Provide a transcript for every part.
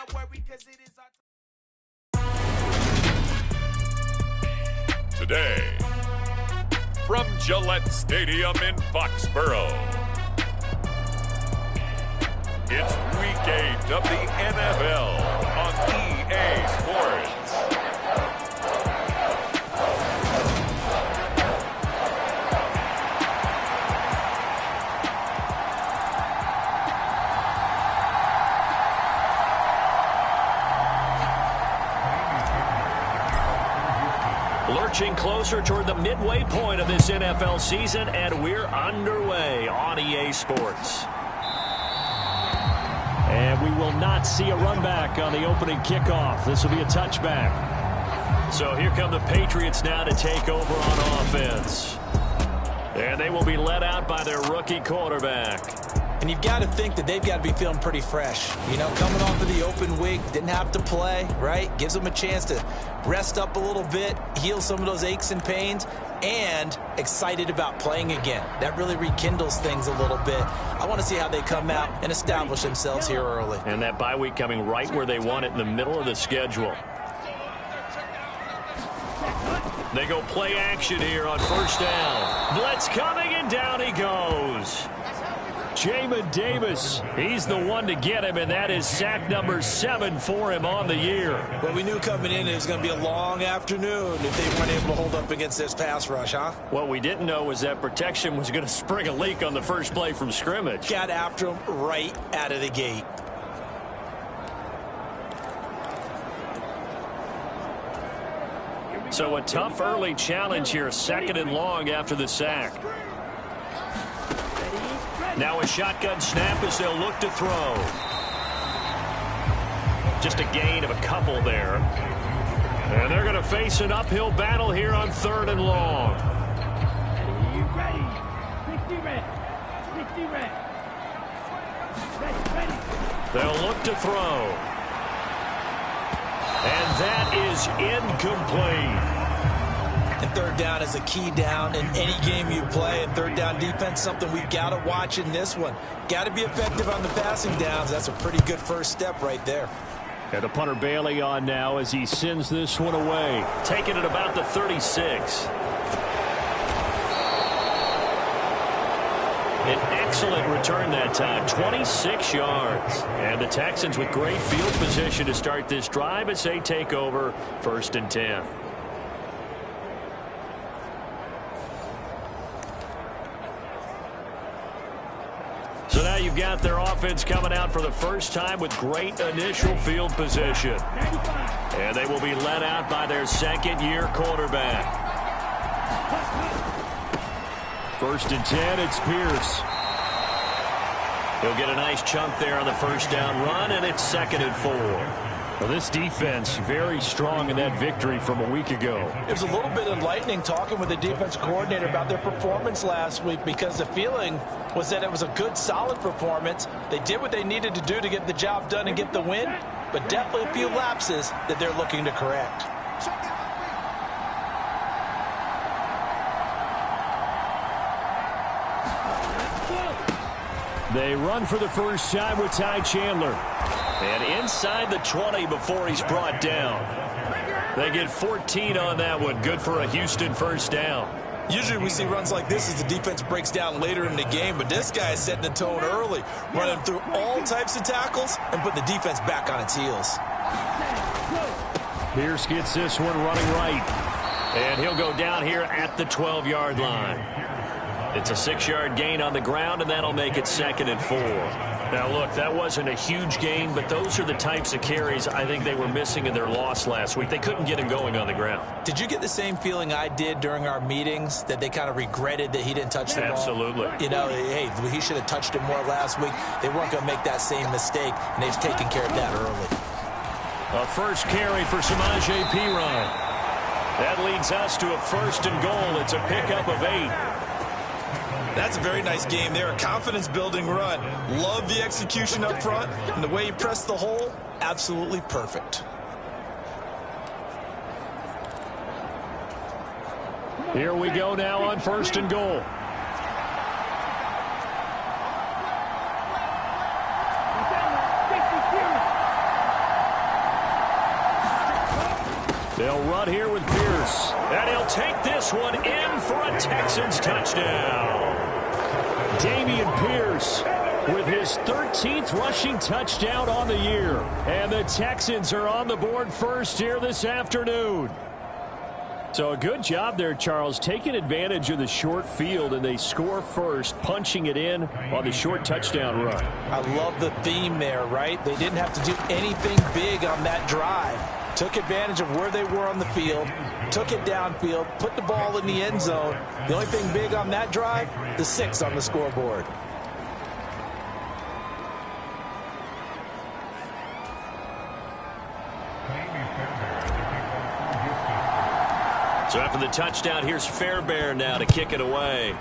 not worry, because it is our Today, from Gillette Stadium in Foxborough, it's Week 8 of the NFL on EA Sports. Lurching closer toward the midway point of this NFL season, and we're underway on EA Sports. And we will not see a run back on the opening kickoff. This will be a touchback. So here come the Patriots now to take over on offense. And they will be led out by their rookie quarterback. And you've got to think that they've got to be feeling pretty fresh. You know, coming off of the open week, didn't have to play, right? Gives them a chance to rest up a little bit, heal some of those aches and pains, and excited about playing again. That really rekindles things a little bit. I want to see how they come out and establish themselves here early. And that bye week coming right where they want it, in the middle of the schedule. They go play action here on first down. Blitz coming, and down he goes. Jamin Davis, he's the one to get him, and that is sack number 7 for him on the year. Well, we knew coming in it was going to be a long afternoon if they weren't able to hold up against this pass rush, huh? What we didn't know was that protection was going to spring a leak on the first play from scrimmage. Got after him right out of the gate. So a tough early challenge here, 2nd and long after the sack. Now a shotgun snap as they'll look to throw. Just a gain of a couple there. And they're going to face an uphill battle here on 3rd and long. They'll look to throw. And that is incomplete. And 3rd down is a key down in any game you play. And 3rd down defense, something we've got to watch in this one. Got to be effective on the passing downs. That's a pretty good first step right there. And the punter Bailey on now as he sends this one away. Taking it about the 36. An excellent return that time, 26 yards. And the Texans with great field position to start this drive as they take over 1st and 10. So now you've got their offense coming out for the first time with great initial field position. And they will be led out by their 2nd-year quarterback. 1st and 10, it's Pierce. He'll get a nice chunk there on the first down run, and it's 2nd and 4. Well, this defense very strong in that victory from a week ago. It was a little bit enlightening talking with the defense coordinator about their performance last week, because the feeling was that it was a good, solid performance. They did what they needed to do to get the job done and get the win, but definitely a few lapses that they're looking to correct. They run for the first time with Ty Chandler. And inside the 20 before he's brought down. They get 14 on that one. Good for a Houston first down. Usually we see runs like this as the defense breaks down later in the game, but this guy is setting the tone early, running through all types of tackles and putting the defense back on its heels. Pierce gets this one running right. And he'll go down here at the 12-yard line. It's a 6-yard gain on the ground, and that'll make it 2nd and 4. Now, look, that wasn't a huge gain, but those are the types of carries I think they were missing in their loss last week. They couldn't get him going on the ground. Did you get the same feeling I did during our meetings, that they kind of regretted that he didn't touch the ball? Absolutely. You know, hey, he should have touched it more last week. They weren't going to make that same mistake, and they've taken care of that early. A first carry for Samaje Perine. That leads us to a 1st and goal. It's a pickup of 8. That's a very nice game there. A confidence-building run. Love the execution up front, and the way he pressed the hole, absolutely perfect. Here we go now on 1st and goal. run here with Pierce. And he'll take this one in for a Texans touchdown. Dameon Pierce with his 13th rushing touchdown on the year. And the Texans are on the board first here this afternoon. So a good job there, Charles, taking advantage of the short field, and they score first, punching it in on the short touchdown run. I love the theme there, right? They didn't have to do anything big on that drive. Took advantage of where they were on the field, took it downfield, put the ball in the end zone. The only thing big on that drive, the 6 on the scoreboard. So after the touchdown, here's Fairbairn now to kick it away.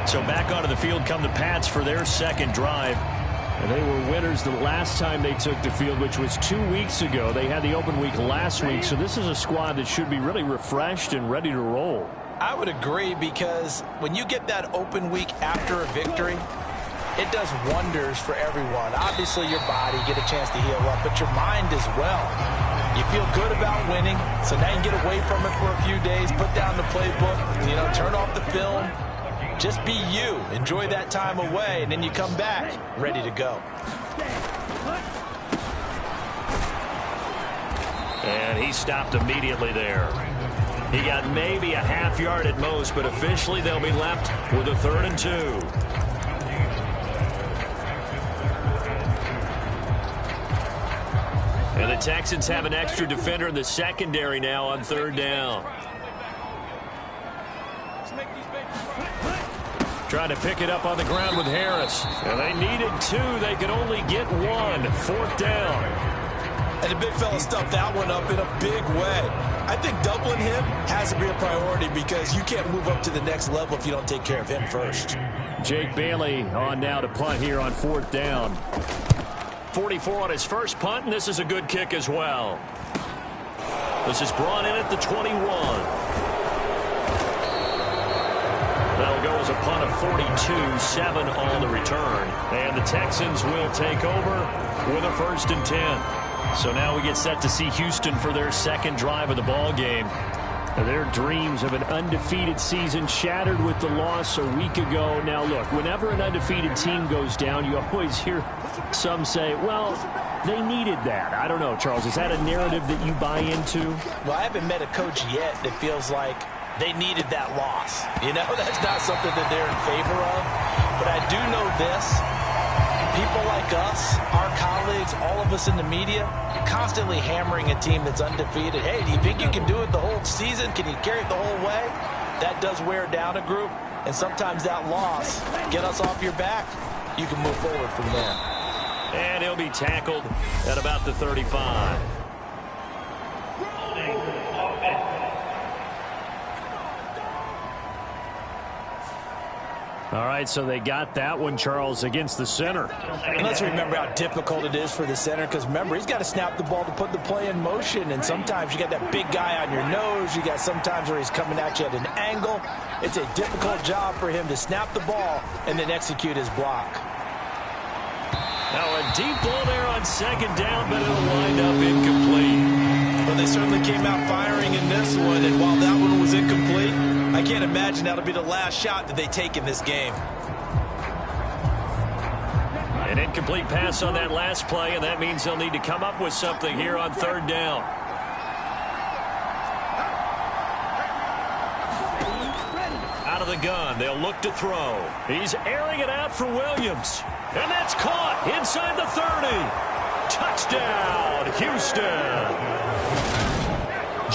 So back onto the field come the Pats for their second drive. And they were winners the last time they took the field, which was 2 weeks ago. They had the open week last week, so this is a squad that should be really refreshed and ready to roll. I would agree, because when you get that open week after a victory, it does wonders for everyone. Obviously, your body, get a chance to heal up, but your mind as well. You feel good about winning, so now you can get away from it for a few days, put down the playbook, turn off the film. Just be you. Enjoy that time away, and then you come back ready to go. And he stopped immediately there. He got maybe a half yard at most, but officially they'll be left with a 3rd and 2. And the Texans have an extra defender in the secondary now on 3rd down. Trying to pick it up on the ground with Harris. And they needed 2. They could only get 1. 4th down. And the big fella stuffed that one up in a big way. I think doubling him has to be a priority, because you can't move up to the next level if you don't take care of him first. Jake Bailey on now to punt here on 4th down. 44 on his first punt, and this is a good kick as well. This is brought in at the 21. That'll go as a punt of 42, 7 on the return. And the Texans will take over with a 1st and 10. So now we get set to see Houston for their second drive of the ball game. Their dreams of an undefeated season shattered with the loss a week ago. Now, look, whenever an undefeated team goes down, you always hear some say, well, they needed that. I don't know, Charles. Is that a narrative that you buy into? Well, I haven't met a coach yet that feels like they needed that loss. That's not something that they're in favor of. But I do know this. People like us, our colleagues, all of us in the media, constantly hammering a team that's undefeated. Hey, do you think you can do it the whole season? Can you carry it the whole way? That does wear down a group. And sometimes that loss, get us off your back, you can move forward from there. And he'll be tackled at about the 35. All right, so they got that one, Charles, against the center. And let's remember how difficult it is for the center, because remember, he's got to snap the ball to put the play in motion, and sometimes you got that big guy on your nose. You got sometimes where he's coming at you at an angle. It's a difficult job for him to snap the ball and then execute his block. Now a deep ball there on 2nd down, but it'll wind up incomplete. Well, they certainly came out firing in this one, and while that one was incomplete, I can't imagine that'll be the last shot that they take in this game. An incomplete pass on that last play, and that means they'll need to come up with something here on 3rd down. Out of the gun, they'll look to throw. He's airing it out for Williams. And that's caught inside the 30. Touchdown, Houston.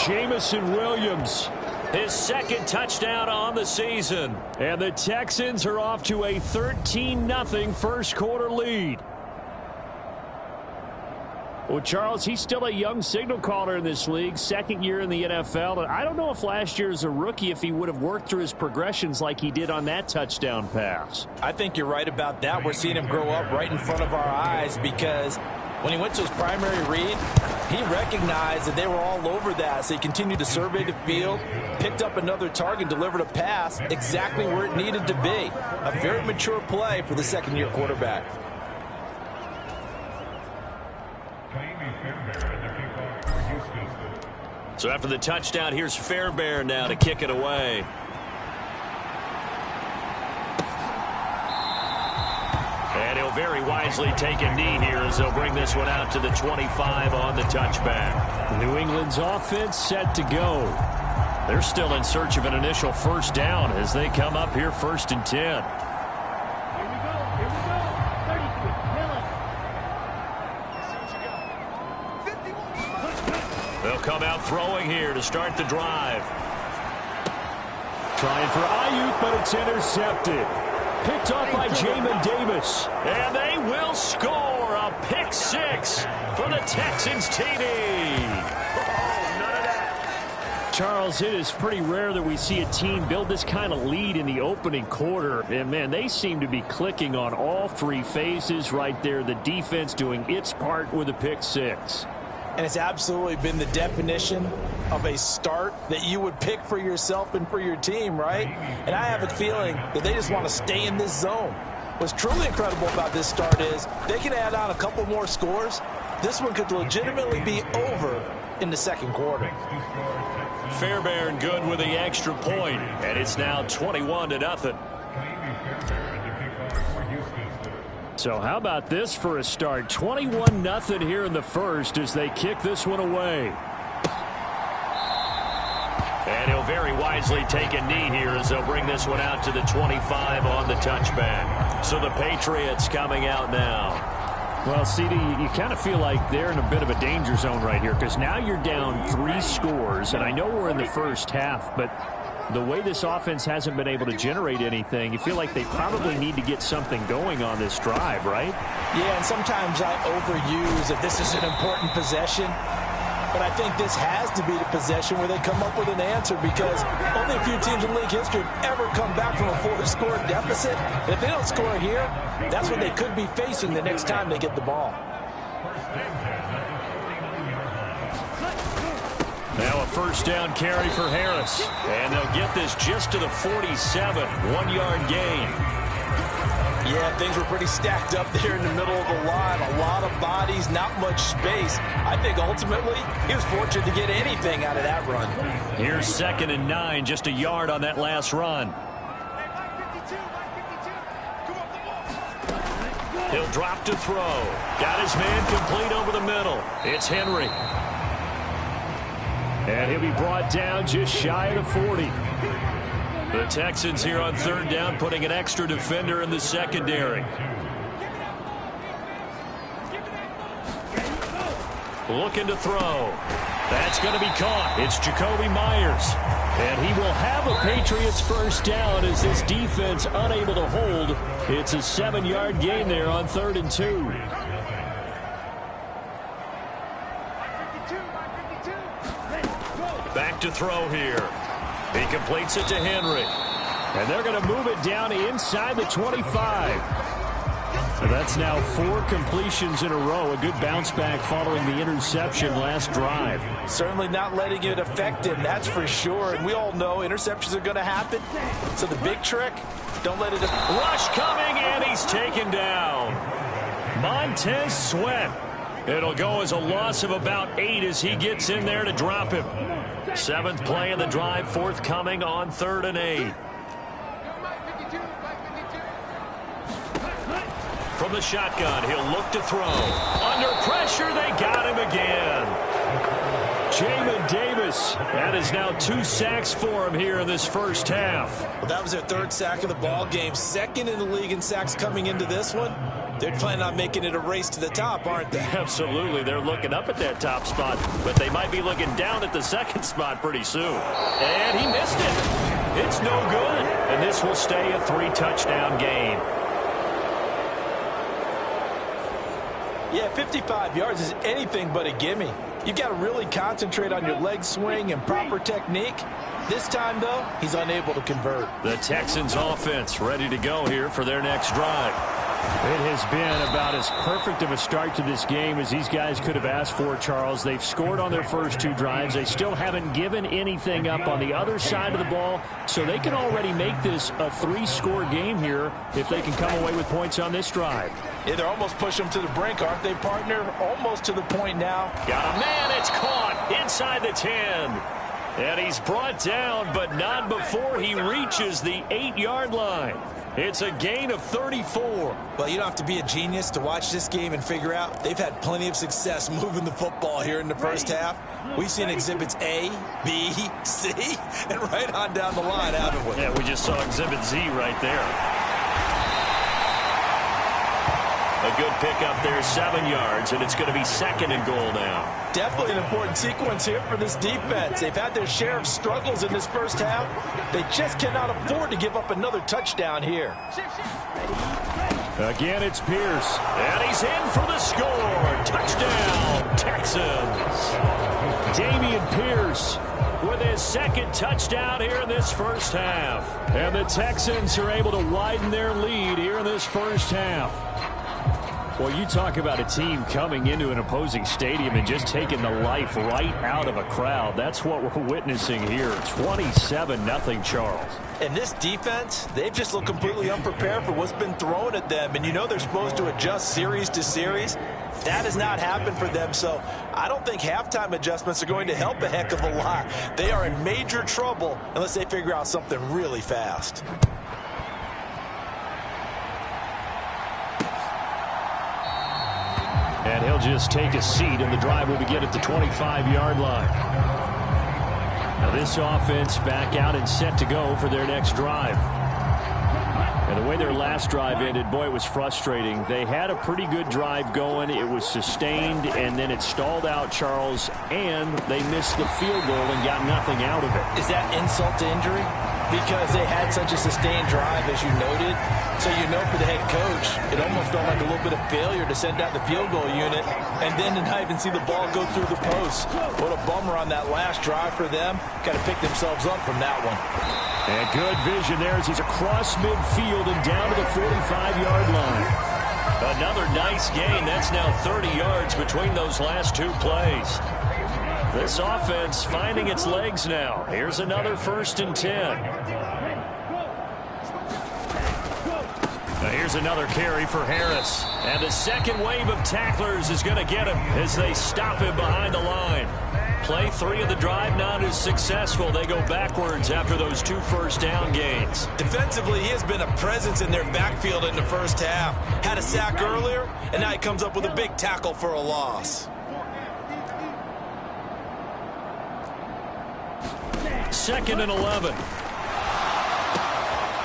Jamison Williams, his 2nd touchdown on the season. And the Texans are off to a 13-0 first quarter lead. Well, Charles, he's still a young signal caller in this league, 2nd year in the NFL. And I don't know if last year as a rookie, if he would have worked through his progressions like he did on that touchdown pass. I think you're right about that. We're seeing him grow up right in front of our eyes, because When he went to his primary read, he recognized that they were all over that, so he continued to survey the field, picked up another target, delivered a pass exactly where it needed to be. A very mature play for the second-year quarterback. So after the touchdown, here's Fairbairn now to kick it away. And he'll very wisely take a knee here as they'll bring this one out to the 25 on the touchback. New England's offense set to go. They're still in search of an initial first down as they come up here 1st and 10. They'll come out throwing here to start the drive. Trying for Ayuk, but it's intercepted. Picked off by Jamin Davis. And they will score a pick six for the Texans TD. Charles, it is pretty rare that we see a team build this kind of lead in the opening quarter. And, man, they seem to be clicking on all three phases right there. The defense doing its part with a pick six. And it's absolutely been the definition of a start that you would pick for yourself and for your team, right? And I have a feeling that they just want to stay in this zone. What's truly incredible about this start is they can add on a couple more scores. This one could legitimately be over in the second quarter. Fairbairn good with the extra point, and it's now 21-0. So how about this for a start? 21-0 here in the first as they kick this one away. And he'll very wisely take a knee here as they'll bring this one out to the 25 on the touchback. So the Patriots coming out now. Well, CD, you kind of feel like they're in a bit of a danger zone right here because now you're down 3 scores, and I know we're in the first half, but the way this offense hasn't been able to generate anything, you feel like they probably need to get something going on this drive, right? Yeah, and sometimes I overuse that this is an important possession, but I think this has to be the possession where they come up with an answer because only a few teams in league history have ever come back from a 4-score deficit. And if they don't score here, that's what they could be facing the next time they get the ball. Now a first down carry for Harris. And they'll get this just to the 47, 1-yard gain. Yeah, things were pretty stacked up there in the middle of the line. A lot of bodies, not much space. I think ultimately he was fortunate to get anything out of that run. Here's 2nd and 9, just a yard on that last run. He'll drop to throw. Got his man complete over the middle. It's Henry. And he'll be brought down just shy of the 40. The Texans here on 3rd down putting an extra defender in the secondary. Looking to throw. That's going to be caught. It's Jacoby Myers. And he will have a Patriots first down as this defense unable to hold. It's a 7-yard gain there on 3rd and 2. Back to throw here. He completes it to Henry. And they're going to move it down inside the 25. So that's now 4 completions in a row. A good bounce back following the interception last drive. Certainly not letting it affect him, that's for sure. And we all know interceptions are going to happen. So the big trick, don't let it... Rush coming, and he's taken down. Montez Sweat. It'll go as a loss of about 8 as he gets in there to drop him. 7th play of the drive, forthcoming on 3rd and 8. From the shotgun, he'll look to throw. Under pressure, they got him again. Jamin Davis. That is now 2 sacks for him here in this first half. Well, that was their 3rd sack of the ball game. 2nd in the league in sacks coming into this one. They're planning on making it a race to the top, aren't they? Absolutely. They're looking up at that top spot, but they might be looking down at the 2nd spot pretty soon. And he missed it. It's no good. And this will stay a 3-touchdown game. Yeah, 55 yards is anything but a gimme. You've got to really concentrate on your leg swing and proper technique. This time, though, he's unable to convert. The Texans offense ready to go here for their next drive. It has been about as perfect of a start to this game as these guys could have asked for, Charles. They've scored on their first 2 drives. They still haven't given anything up on the other side of the ball, so they can already make this a 3-score game here if they can come away with points on this drive. Yeah, they're almost pushing them to the brink, aren't they, partner? Almost to the point now. Got a man. It's caught inside the 10. And he's brought down, but not before he reaches the 8-yard line. It's a gain of 34. Well, you don't have to be a genius to watch this game and figure out they've had plenty of success moving the football here in the first half. We've seen exhibits A, B, C, and right on down the line, haven't we? Yeah, we just saw exhibit Z right there. A good pickup there, 7 yards, and it's going to be 2nd and goal now. Definitely an important sequence here for this defense. They've had their share of struggles in this first half. They just cannot afford to give up another touchdown here. Again, it's Pierce. And he's in for the score. Touchdown, Texans. Dameon Pierce with his 2nd touchdown here in this first half. And the Texans are able to widen their lead here in this first half. Well, you talk about a team coming into an opposing stadium and just taking the life right out of a crowd. That's what we're witnessing here. 27-0, Charles. And this defense, they've just looked completely unprepared for what's been thrown at them. And you know they're supposed to adjust series to series. That has not happened for them, so I don't think halftime adjustments are going to help a heck of a lot. They are in major trouble unless they figure out something really fast. And he'll just take a seat, and the drive will begin at the 25-yard line. Now this offense back out and set to go for their next drive. And the way their last drive ended, boy, it was frustrating. They had a pretty good drive going. It was sustained, and then it stalled out, Charles, and they missed the field goal and got nothing out of it. Is that insult to injury? Because they had such a sustained drive, as you noted. So you know for the head coach, it almost felt like a little bit of failure to send out the field goal unit and then to not even see the ball go through the post. What a bummer on that last drive for them. Got to pick themselves up from that one. And good vision there as he's across midfield and down to the 45-yard line. Another nice gain. That's now 30 yards between those last 2 plays. This offense finding its legs now. Here's another 1st and 10. Now here's another carry for Harris. And the second wave of tacklers is going to get him as they stop him behind the line. Play 3 of the drive not as successful. They go backwards after those 2 first down gains. Defensively, he has been a presence in their backfield in the first half. Had a sack earlier, and now he comes up with a big tackle for a loss. 2nd and 11.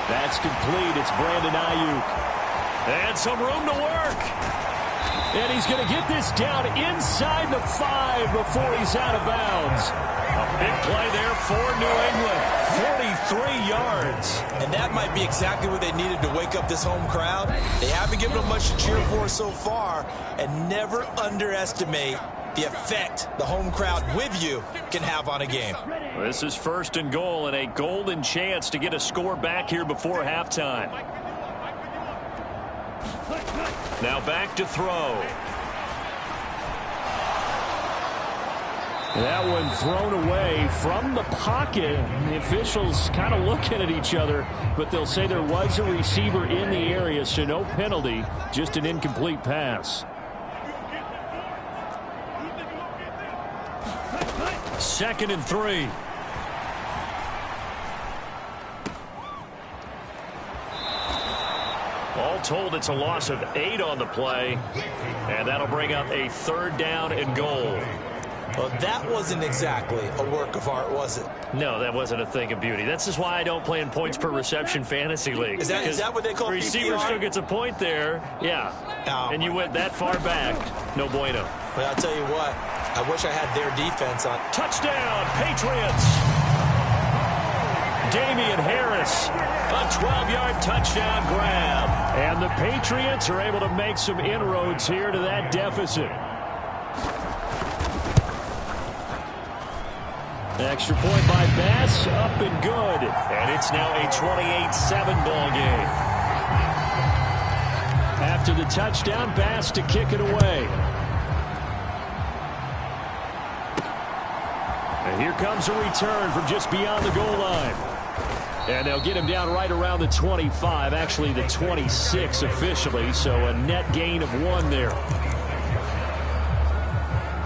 That's complete. It's Brandon Ayuk. And some room to work. And he's going to get this down inside the 5 before he's out of bounds. A big play there for New England. 43 yards. And that might be exactly what they needed to wake up this home crowd. They haven't given them much to cheer for so far. And never underestimate the effect the home crowd with you can have on a game. This is 1st and goal and a golden chance to get a score back here before halftime. Now back to throw. That one thrown away from the pocket. The officials kind of looking at each other, but they'll say there was a receiver in the area, so no penalty, just an incomplete pass. 2nd and 3. All told, it's a loss of 8 on the play, and that'll bring up a 3rd down and goal. Well, that wasn't exactly a work of art, was it? No, that wasn't a thing of beauty. That's just why I don't play in points per reception fantasy leagues. Is that what they call receiver PPR? still gets a point there, yeah. Oh. And you went that far back, no bueno. Well, I'll tell you what, I wish I had their defense on. Touchdown, Patriots! Damian Harris, a 12-yard touchdown grab. And the Patriots are able to make some inroads here to that deficit. Extra point by Bass, up and good. And it's now a 28-7 ball game. to the touchdown pass to kick it away. And here comes a return from just beyond the goal line. And they'll get him down right around the 25, actually the 26 officially, so a net gain of 1 there.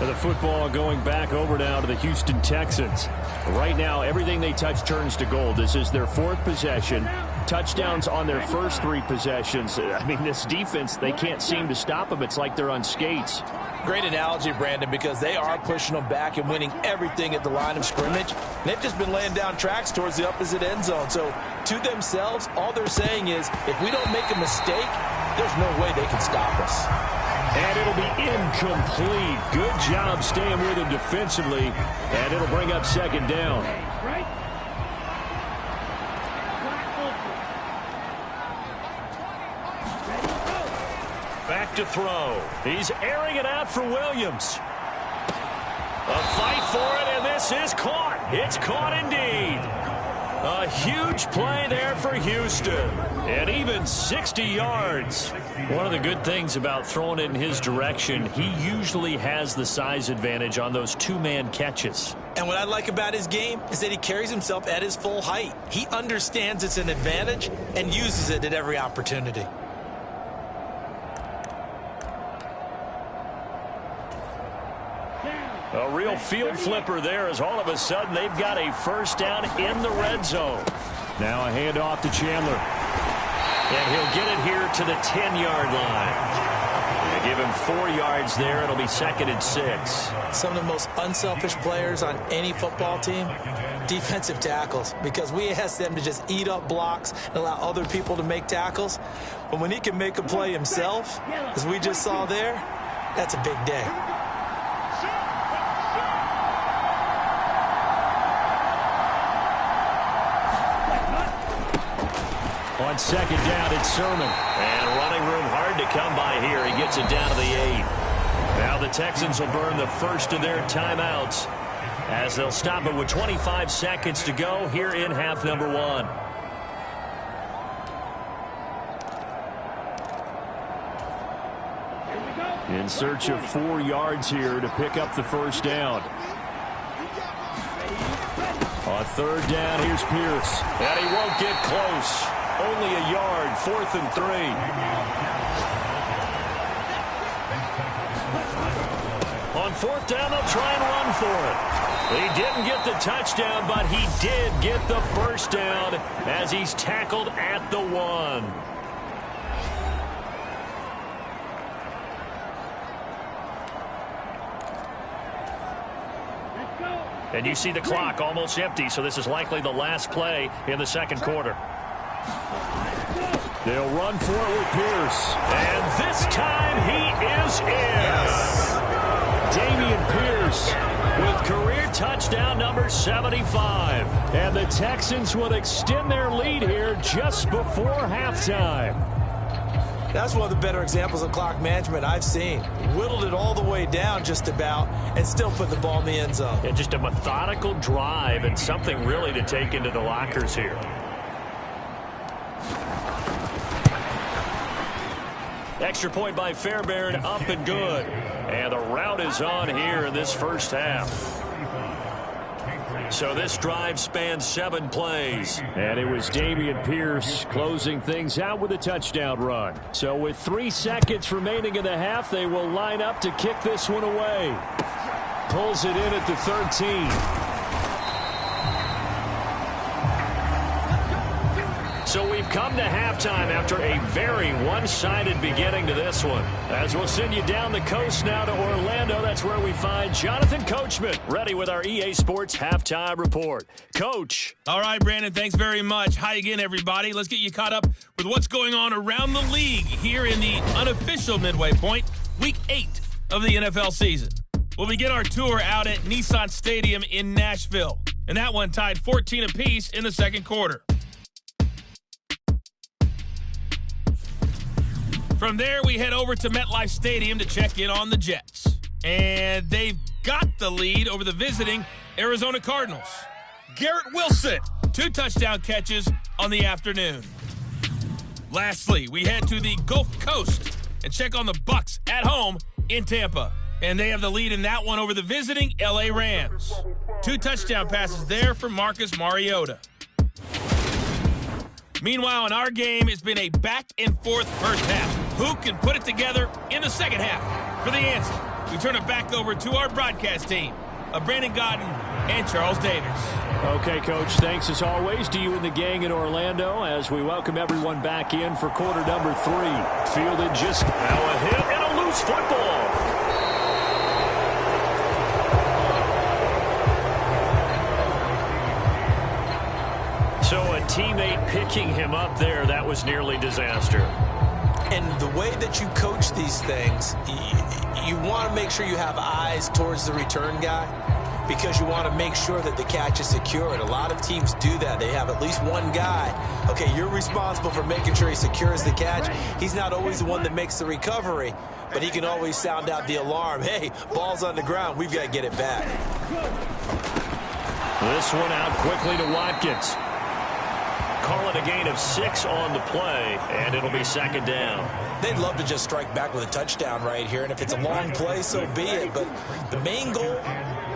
And the football going back over now to the Houston Texans. Right now, everything they touch turns to gold. This is their 4th possession. Touchdowns on their first 3 possessions. I mean, this defense, they can't seem to stop them. It's like they're on skates. Great analogy, Brandon, because they are pushing them back and winning everything at the line of scrimmage. They've just been laying down tracks towards the opposite end zone. So to themselves, all they're saying is, if we don't make a mistake, there's no way they can stop us. And it'll be incomplete. Good job staying with him defensively. And it'll bring up 2nd down. Back to throw. He's airing it out for Williams. A fight for it, and this is caught. It's caught indeed. A huge play there for Houston. And even 60 yards. One of the good things about throwing it in his direction, he usually has the size advantage on those 2-man catches. And what I like about his game is that he carries himself at his full height. He understands it's an advantage and uses it at every opportunity. A real field flipper there as all of a sudden they've got a first down in the red zone. Now a handoff to Chandler. And he'll get it here to the 10-yard line. They give him 4 yards there. It'll be 2nd and 6. Some of the most unselfish players on any football team, defensive tackles, because we ask them to just eat up blocks and allow other people to make tackles. But when he can make a play himself, as we just saw there, that's a big day. On 2nd down, it's Sermon. And running room hard to come by here. He gets it down to the 8. Now the Texans will burn the first of their timeouts as they'll stop it with 25 seconds to go here in half number 1. In search of 4 yards here to pick up the first down. On 3rd down, here's Pierce. And he won't get close. Only a yard, 4th and 3. On 4th down, they'll try and run for it. He didn't get the touchdown, but he did get the first down as he's tackled at the 1. And you see the clock almost empty, so this is likely the last play in the 2nd quarter. They'll run for it with Pierce. And this time he is in. Yes. Dameon Pierce with career touchdown number 75. And the Texans will extend their lead here just before halftime. That's one of the better examples of clock management I've seen. Whittled it all the way down just about and still put the ball in the end zone. Yeah, just a methodical drive and something really to take into the lockers here. Extra point by Fairbairn, up and good. And the route is on here in this first half. So this drive spans 7 plays. And it was Dameon Pierce closing things out with a touchdown run. So with 3 seconds remaining in the half, they will line up to kick this one away. Pulls it in at the 13. So we've come to halftime after a very one-sided beginning to this one. As we'll send you down the coast now to Orlando, that's where we find Jonathan Coachman, ready with our EA Sports Halftime Report. Coach. All right, Brandon, thanks very much. Hi again, everybody. Let's get you caught up with what's going on around the league here in the unofficial midway point, Week 8 of the NFL season. We'll begin our tour out at Nissan Stadium in Nashville, and that one tied 14 apiece in the 2nd quarter. From there, we head over to MetLife Stadium to check in on the Jets. And they've got the lead over the visiting Arizona Cardinals. Garrett Wilson, 2 touchdown catches on the afternoon. Lastly, we head to the Gulf Coast and check on the Bucs at home in Tampa. And they have the lead in that one over the visiting L.A. Rams. 2 touchdown passes there for Marcus Mariota. Meanwhile, in our game, it's been a back-and-forth first half. Who can put it together in the second half? For the answer, we turn it back over to our broadcast team of Brandon Godden and Charles Davis. Okay, Coach, thanks as always to you and the gang in Orlando as we welcome everyone back in for quarter number 3. Fielded just now, a hit and a loose football. So a teammate picking him up there, that was nearly disaster. And the way that you coach these things, you want to make sure you have eyes towards the return guy because you want to make sure that the catch is secured. A lot of teams do that. They have at least one guy. Okay, you're responsible for making sure he secures the catch. He's not always the one that makes the recovery, but he can always sound out the alarm. Hey, ball's on the ground. We've got to get it back. This one out quickly to Watkins. Call it a gain of 6 on the play, and it'll be second down. They'd love to just strike back with a touchdown right here, and if it's a long play, so be it. But the main goal,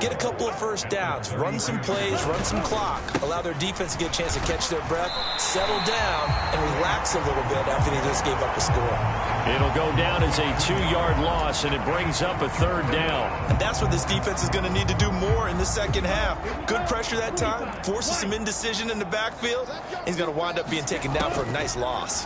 get a couple of first downs, run some plays, run some clock, allow their defense to get a chance to catch their breath, settle down, and relax a little bit after they just gave up a score. It'll go down as a 2-yard loss, and it brings up a third down. And that's what this defense is going to need to do more in the second half. Good pressure that time, forces some indecision in the backfield. He's going to wind up being taken down for a nice loss.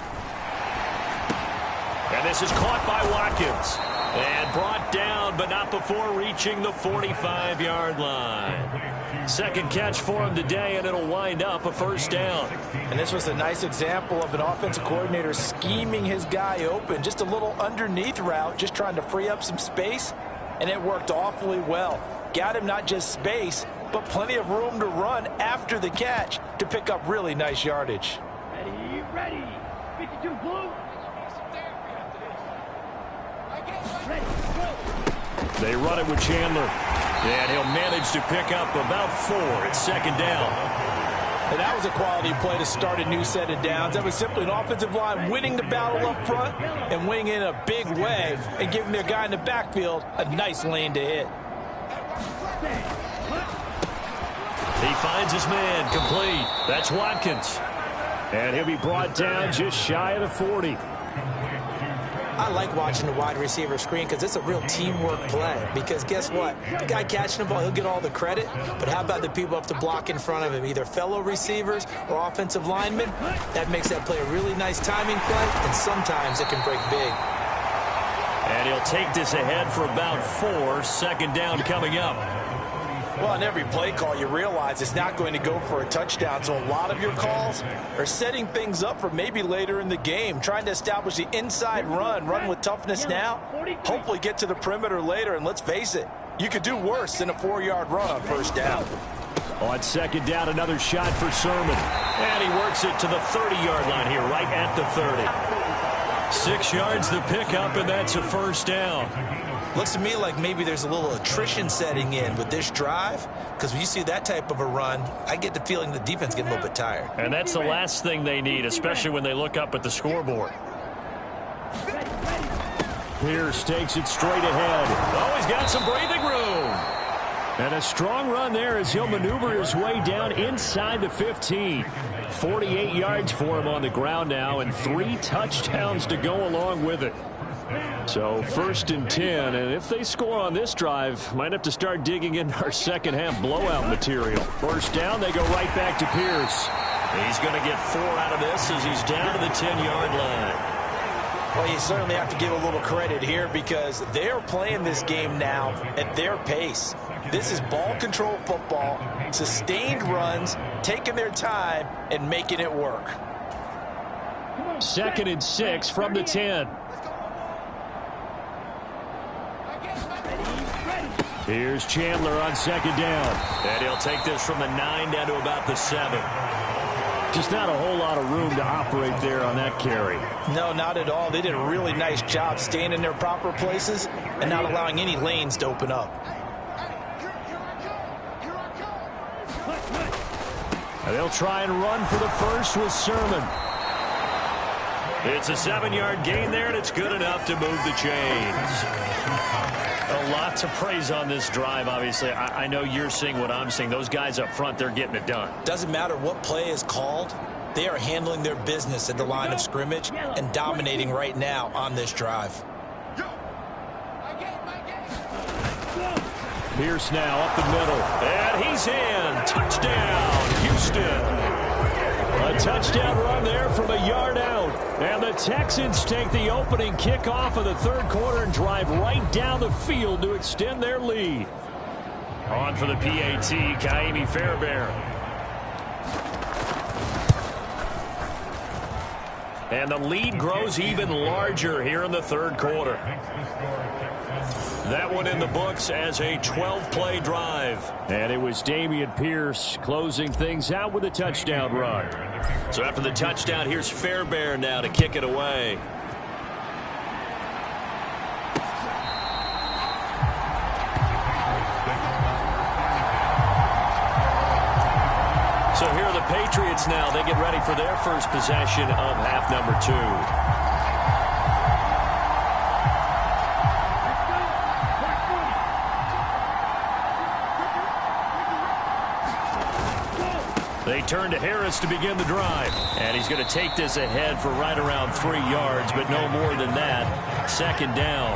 And this is caught by Watkins. And brought down, but not before reaching the 45-yard line. Second catch for him today, and it'll wind up a first down. And this was a nice example of an offensive coordinator scheming his guy open. Just a little underneath route, just trying to free up some space, and it worked awfully well. Got him not just space, but plenty of room to run after the catch to pick up really nice yardage. Ready. 52 blue. They run it with Chandler. And he'll manage to pick up about 4 at second down. And that was a quality play to start a new set of downs. That was simply an offensive line winning the battle up front and winning in a big way and giving their guy in the backfield a nice lane to hit. He finds his man complete. That's Watkins. And he'll be brought down just shy of the 40. I like watching the wide receiver screen because it's a real teamwork play. Because guess what? The guy catching the ball, he'll get all the credit. But how about the people up to block in front of him, either fellow receivers or offensive linemen? That makes that play a really nice timing play, and sometimes it can break big. And he'll take this ahead for about 4. Second down coming up. Well, on every play call, you realize it's not going to go for a touchdown. So a lot of your calls are setting things up for maybe later in the game, trying to establish the inside run with toughness now, hopefully get to the perimeter later. And let's face it, you could do worse than a 4-yard run on first down. On second down, another shot for Sermon. And he works it to the 30-yard line here, right at the 30. 6 yards the pickup, and that's a first down. Looks to me like maybe there's a little attrition setting in with this drive, because when you see that type of a run, I get the feeling the defense getting a little bit tired. And that's the last thing they need, especially when they look up at the scoreboard. Pierce takes it straight ahead. Oh, he's got some breathing room. And a strong run there as he'll maneuver his way down inside the 15. 48 yards for him on the ground now, and 3 touchdowns to go along with it. So 1st and 10, and if they score on this drive, might have to start digging into our second half blowout material. First down, they go right back to Pierce. He's going to get 4 out of this as he's down to the 10-yard line. Well, you certainly have to give a little credit here because they're playing this game now at their pace. This is ball control football, sustained runs, taking their time and making it work. 2nd and 6 from the 10. Here's Chandler on second down. And he'll take this from the 9 down to about the 7. Just not a whole lot of room to operate there on that carry. No, not at all. They did a really nice job staying in their proper places and not allowing any lanes to open up. And they'll try and run for the first with Sermon. It's a 7-yard gain there, and it's good enough to move the chains. A lot to praise on this drive, obviously. I know you're seeing what I'm seeing. Those guys up front, they're getting it done. Doesn't matter what play is called. They are handling their business at the line of scrimmage and dominating right now on this drive. Pierce now up the middle. And he's in. Touchdown, Houston. A touchdown run there from a yard out. And the Texans take the opening kickoff of the third quarter and drive right down the field to extend their lead. On for the PAT, Kaimi Fairbairn. And the lead grows even larger here in the third quarter. That one in the books as a 12-play drive. And it was Dameon Pierce closing things out with a touchdown run. So after the touchdown, here's Fairbairn now to kick it away. So here are the Patriots now. They get ready for their first possession of half number 2. They turn to Harris to begin the drive. And he's going to take this ahead for right around 3 yards, but no more than that. Second down.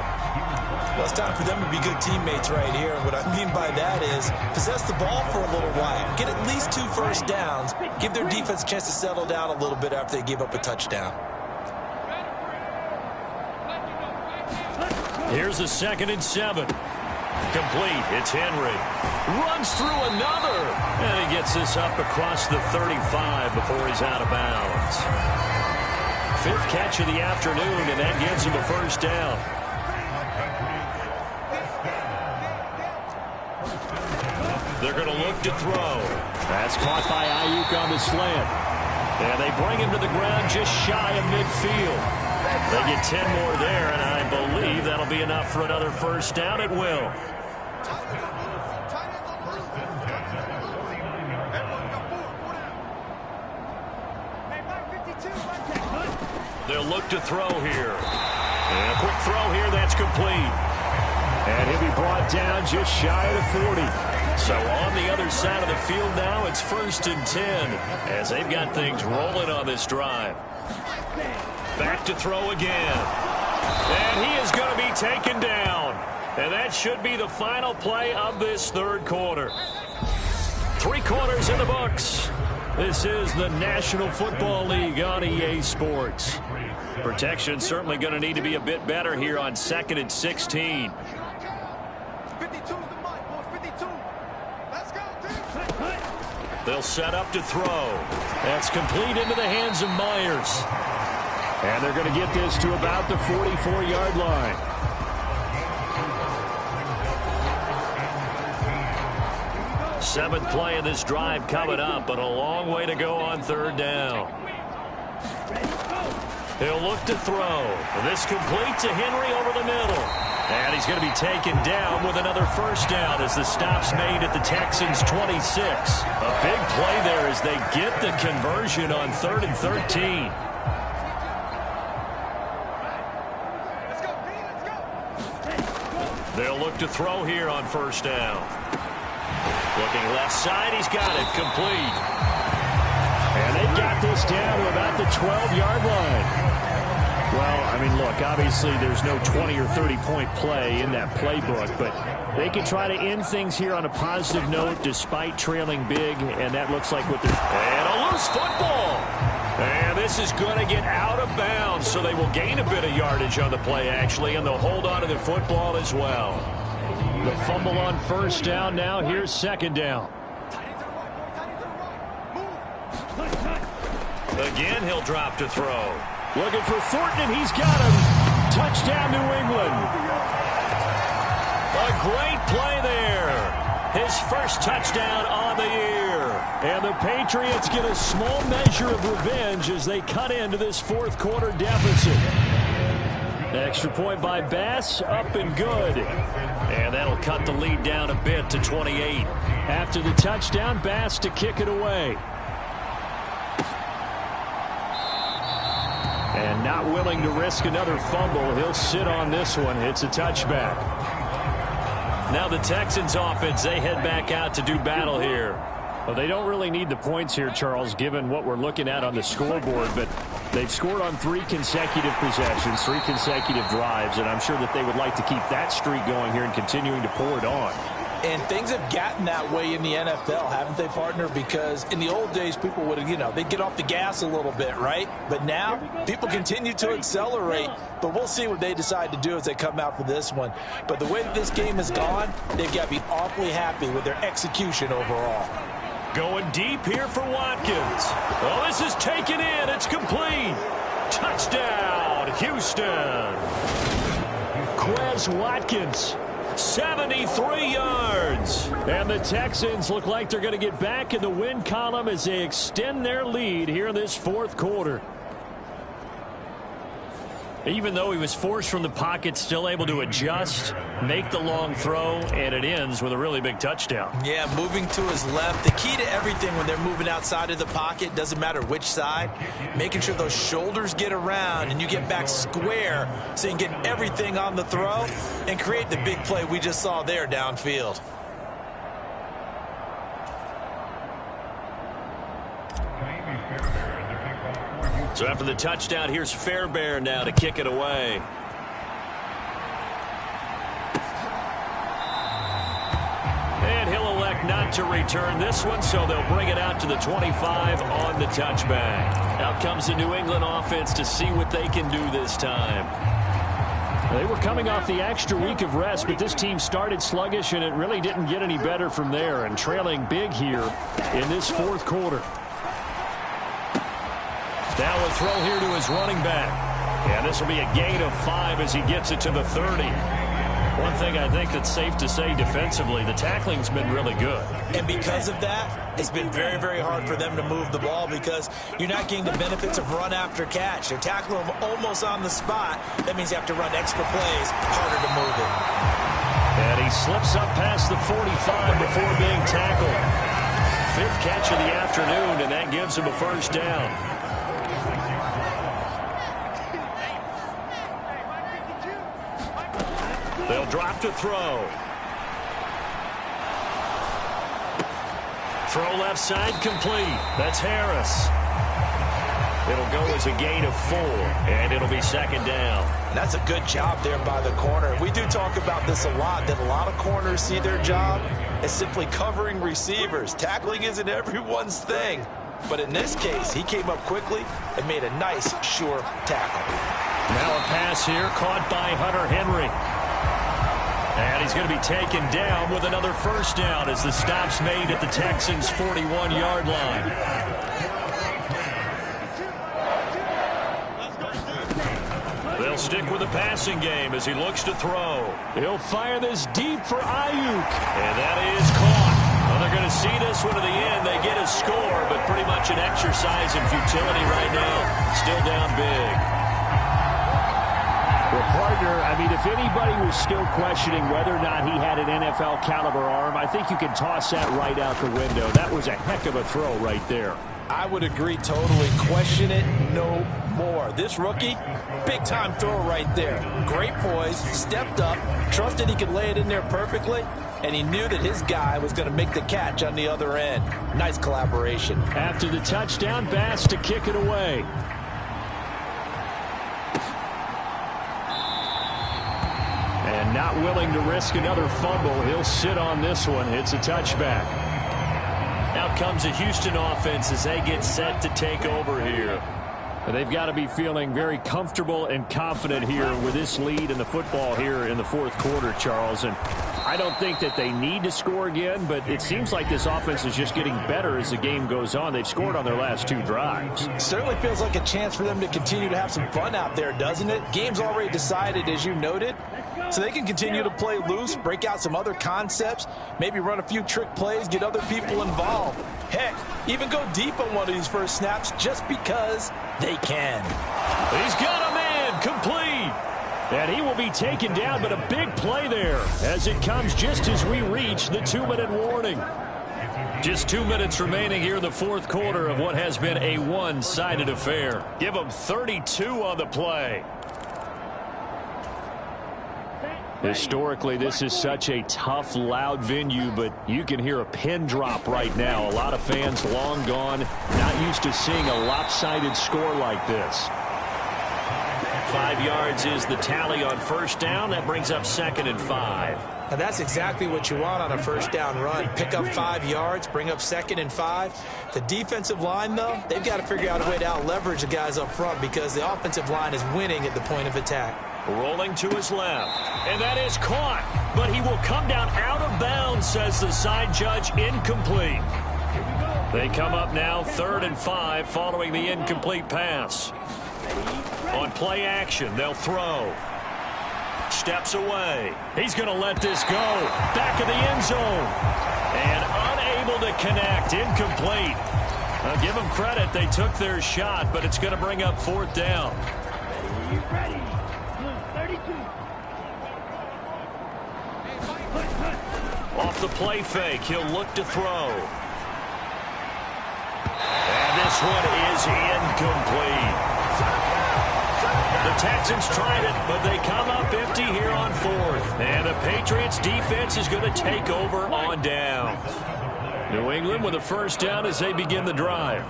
Well, it's time for them to be good teammates right here. And what I mean by that is possess the ball for a little while. Get at least 2 first downs. Give their defense a chance to settle down a little bit after they give up a touchdown. Here's a 2nd and 7. Complete. It's Henry. Runs through another. And he gets this up across the 35 before he's out of bounds. 5th catch of the afternoon, and that gives him a first down. They're going to look to throw. That's caught by Ayuk on the slant. And they bring him to the ground just shy of midfield. They get 10 more there, and I believe that'll be enough for another first down at will. They'll look to throw here. And a quick throw here, that's complete. And he'll be brought down just shy of the 40. So on the other side of the field now, it's 1st and 10 as they've got things rolling on this drive. Back to throw again. And he is going to be taken down. And that should be the final play of this third quarter. 3 quarters in the books. This is the National Football League on EA Sports. Protection certainly going to need to be a bit better here on 2nd and 16. They'll set up to throw. That's complete into the hands of Myers. And they're going to get this to about the 44-yard line. Seventh play of this drive coming up, but a long way to go on 3rd down. He'll look to throw. This complete to Henry over the middle. And he's going to be taken down with another first down as the stop's made at the Texans' 26. A big play there as they get the conversion on 3rd and 13. They'll look to throw here on 1st down. Looking left side, he's got it complete. And they've got this down to about the 12-yard line. Well, I mean, look, obviously there's no 20 or 30-point play in that playbook, but they can try to end things here on a positive note despite trailing big, and that looks like what they're... And a loose football. And this is going to get out of bounds, so they will gain a bit of yardage on the play, actually, and they'll hold on to the football as well. The fumble on 1st down now. Here's 2nd down. Again, he'll drop to throw. Looking for Thornton, and he's got him. Touchdown, New England. A great play there. His first touchdown on the year. And the Patriots get a small measure of revenge as they cut into this 4th quarter deficit. Extra point by Bass, up and good. And that'll cut the lead down a bit to 28. After the touchdown, Bass to kick it away. And not willing to risk another fumble. He'll sit on this one. It's a touchback. Now the Texans offense, they head back out to do battle here. Well, they don't really need the points here, Charles, given what we're looking at on the scoreboard. But they've scored on 3 consecutive possessions, 3 consecutive drives. And I'm sure that they would like to keep that streak going here and continuing to pour it on. And things have gotten that way in the NFL, haven't they, partner? Because in the old days, people would, they'd get off the gas a little bit, right? But now, people continue to accelerate. But we'll see what they decide to do as they come out for this one. But the way that this game has gone, they've got to be awfully happy with their execution overall. Going deep here for Watkins. Oh, this is taken in. It's complete. Touchdown, Houston. Quez Watkins. 73 yards. And the Texans look like they're going to get back in the win column as they extend their lead here in this fourth quarter. Even though he was forced from the pocket, still able to adjust, make the long throw, and it ends with a really big touchdown. Yeah, moving to his left. The key to everything when they're moving outside of the pocket, doesn't matter which side, making sure those shoulders get around and you get back square so you can get everything on the throw and create the big play we just saw there downfield. So after the touchdown, here's Fairbairn now to kick it away. And he'll elect not to return this one, so they'll bring it out to the 25 on the touchback. Out comes the New England offense to see what they can do this time. They were coming off the extra week of rest, but this team started sluggish, and it really didn't get any better from there, and trailing big here in this fourth quarter. Now a throw here to his running back. And this will be a gain of 5 as he gets it to the 30. One thing I think that's safe to say defensively, the tackling's been really good. And because of that, it's been very, very hard for them to move the ball because you're not getting the benefits of run after catch. They're tackling them almost on the spot. That means you have to run extra plays, harder to move it. And he slips up past the 45 before being tackled. 5th catch of the afternoon, and that gives him a first down. They'll drop to throw. Throw left side complete. That's Harris. It'll go as a gain of 4, and it'll be second down. And that's a good job there by the corner. We do talk about this a lot, that a lot of corners see their job as simply covering receivers. Tackling isn't everyone's thing. But in this case, he came up quickly and made a nice, sure tackle. Now a pass here caught by Hunter Henry. And he's going to be taken down with another first down as the stop's made at the Texans' 41-yard line. They'll stick with the passing game as he looks to throw. He'll fire this deep for Ayuk. And that is caught. Well, they're going to see this one to the end. They get a score, but pretty much an exercise in futility right now. Still down big. Well, partner, I mean, if anybody was still questioning whether or not he had an NFL caliber arm, I think you can toss that right out the window. That was a heck of a throw right there. I would agree totally. Question it no more. This rookie, big-time throw right there. Great poise, stepped up, trusted he could lay it in there perfectly, and he knew that his guy was going to make the catch on the other end. Nice collaboration. After the touchdown, Bass to kick it away. And not willing to risk another fumble. He'll sit on this one. It's a touchback. Out comes the Houston offense as they get set to take over here. They've got to be feeling very comfortable and confident here with this lead in the football here in the fourth quarter, Charles. And I don't think that they need to score again, but it seems like this offense is just getting better as the game goes on. They've scored on their last 2 drives. Certainly feels like a chance for them to continue to have some fun out there, doesn't it? Game's already decided, as you noted. So they can continue to play loose, break out some other concepts, maybe run a few trick plays, get other people involved. Heck, even go deep on one of these first snaps just because they can. He's got a man complete. And he will be taken down, but a big play there as it comes just as we reach the 2-minute warning. Just 2 minutes remaining here in the fourth quarter of what has been a one-sided affair. Give them 32 on the play. Historically, this is such a tough, loud venue, but you can hear a pin drop right now. A lot of fans long gone, not used to seeing a lopsided score like this. 5 yards is the tally on first down. That brings up 2nd and 5. And that's exactly what you want on a first down run. Pick up 5 yards, bring up 2nd and 5. The defensive line, though, they've got to figure out a way to out-leverage the guys up front because the offensive line is winning at the point of attack. Rolling to his left, and that is caught, but he will come down out of bounds, says the side judge. Incomplete. They come up now 3rd and 5 following the incomplete pass. On play action, they'll throw. Steps away. He's going to let this go. Back of the end zone. And unable to connect. Incomplete. I'll give them credit. They took their shot, but it's going to bring up 4th down. Ready. 32. Off the play fake, he'll look to throw. And this one is incomplete. The Texans tried it, but they come up empty here on 4th. And the Patriots defense is going to take over on downs. New England with a first down as they begin the drive.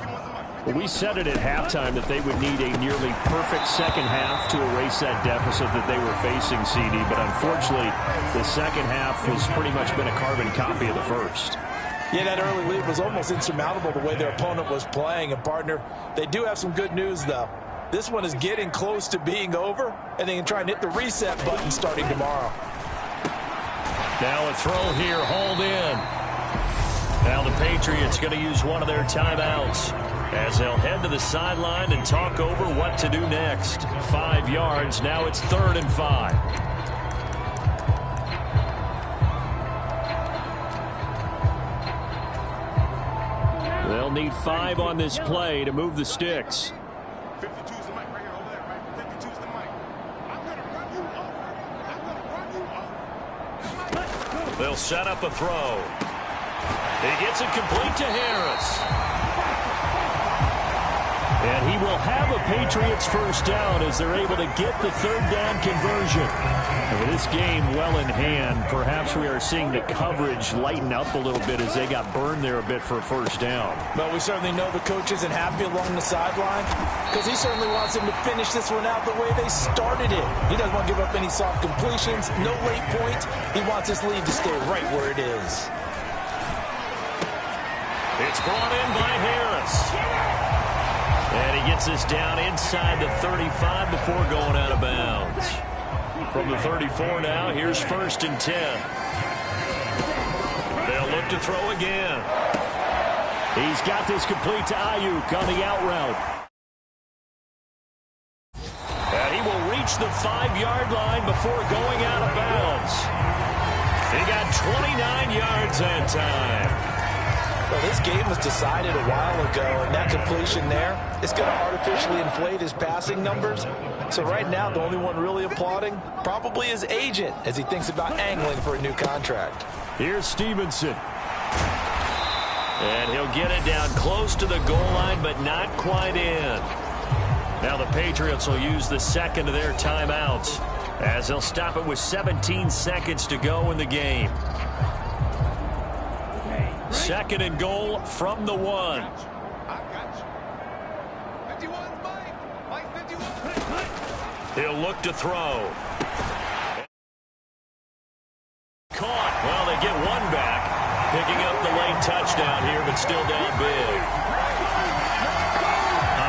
Well, we said it at halftime that they would need a nearly perfect second half to erase that deficit that they were facing, CD. But unfortunately, the second half has pretty much been a carbon copy of the first. Yeah, that early lead was almost insurmountable the way their opponent was playing. And, partner, they do have some good news, though. This one is getting close to being over, and they can try and hit the reset button starting tomorrow. Now a throw here, hauled in. Now the Patriots going to use one of their timeouts as they'll head to the sideline and talk over what to do next. 5 yards, now it's 3rd and 5. They'll need 5 on this play to move the sticks. 52's the mic right here over there, right? 52's the mic. I'm going to run you over. I'm going to run you over. They'll set up a throw. He gets it complete to Harris. And he will have a Patriots first down as they're able to get the 3rd down conversion. And with this game well in hand, perhaps we are seeing the coverage lighten up a little bit as they got burned there a bit for a first down. But we certainly know the coach isn't happy along the sideline because he certainly wants them to finish this one out the way they started it. He doesn't want to give up any soft completions, no late points. He wants this lead to stay right where it is. It's brought in by Harris. And he gets this down inside the 35 before going out of bounds. From the 34 now, here's 1st and 10. They'll look to throw again. He's got this complete to Ayuk on the out route. And he will reach the 5-yard line before going out of bounds. He got 29 yards that time. Well, this game was decided a while ago, and that completion there is going to artificially inflate his passing numbers. So right now, the only one really applauding probably his agent as he thinks about angling for a new contract. Here's Stevenson. And he'll get it down close to the goal line, but not quite in. Now the Patriots will use the 2nd of their timeouts as they'll stop it with 17 seconds to go in the game. 2nd and goal from the 1. I got you. 51, Mike 51. He'll look to throw. Caught. Well, they get one back. Picking up the late touchdown here, but still down big.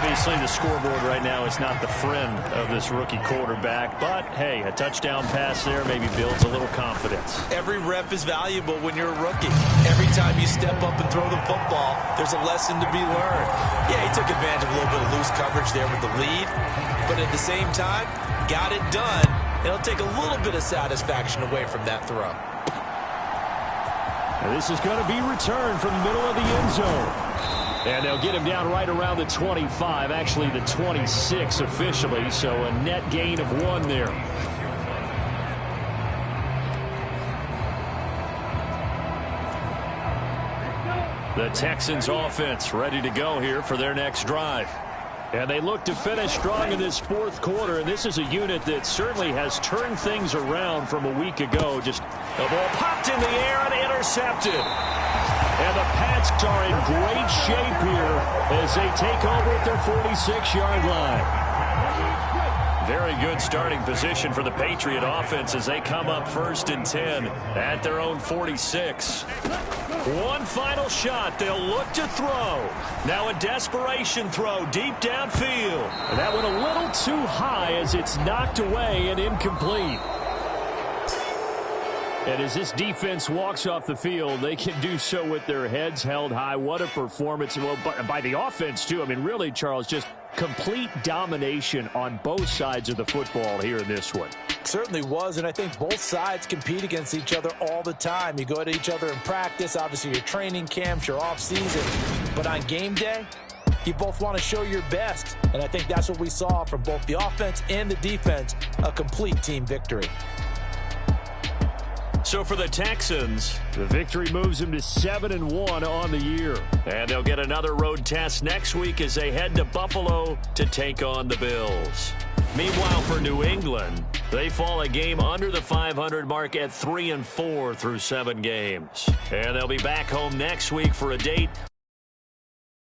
Obviously, the scoreboard right now is not the friend of this rookie quarterback. But, hey, a touchdown pass there maybe builds a little confidence. Every rep is valuable when you're a rookie. Every time you step up and throw the football, there's a lesson to be learned. Yeah, he took advantage of a little bit of loose coverage there with the lead. But at the same time, got it done. It'll take a little bit of satisfaction away from that throw. And this is going to be returned from the middle of the end zone. And they'll get him down right around the 25, actually the 26 officially, so a net gain of 1 there. The Texans offense ready to go here for their next drive. And they look to finish strong in this fourth quarter, and this is a unit that certainly has turned things around from a week ago. Just the ball popped in the air and intercepted. And the Pats are in great shape here as they take over at their 46-yard line. Very good starting position for the Patriot offense as they come up 1st and 10 at their own 46. One final shot. They'll look to throw. Now a desperation throw deep downfield. And that went a little too high as it's knocked away and incomplete. And as this defense walks off the field, they can do so with their heads held high. What a performance. Well, by the offense, too. I mean, really, Charles, just complete domination on both sides of the football here in this one. Certainly was, and I think both sides compete against each other all the time. You go at each other in practice, obviously your training camps, your off-season. But on game day, you both want to show your best. And I think that's what we saw from both the offense and the defense, a complete team victory. So for the Texans, the victory moves them to 7-1 on the year. And they'll get another road test next week as they head to Buffalo to take on the Bills. Meanwhile, for New England, they fall a game under the 500 mark at 3-4 through 7 games. And they'll be back home next week for a date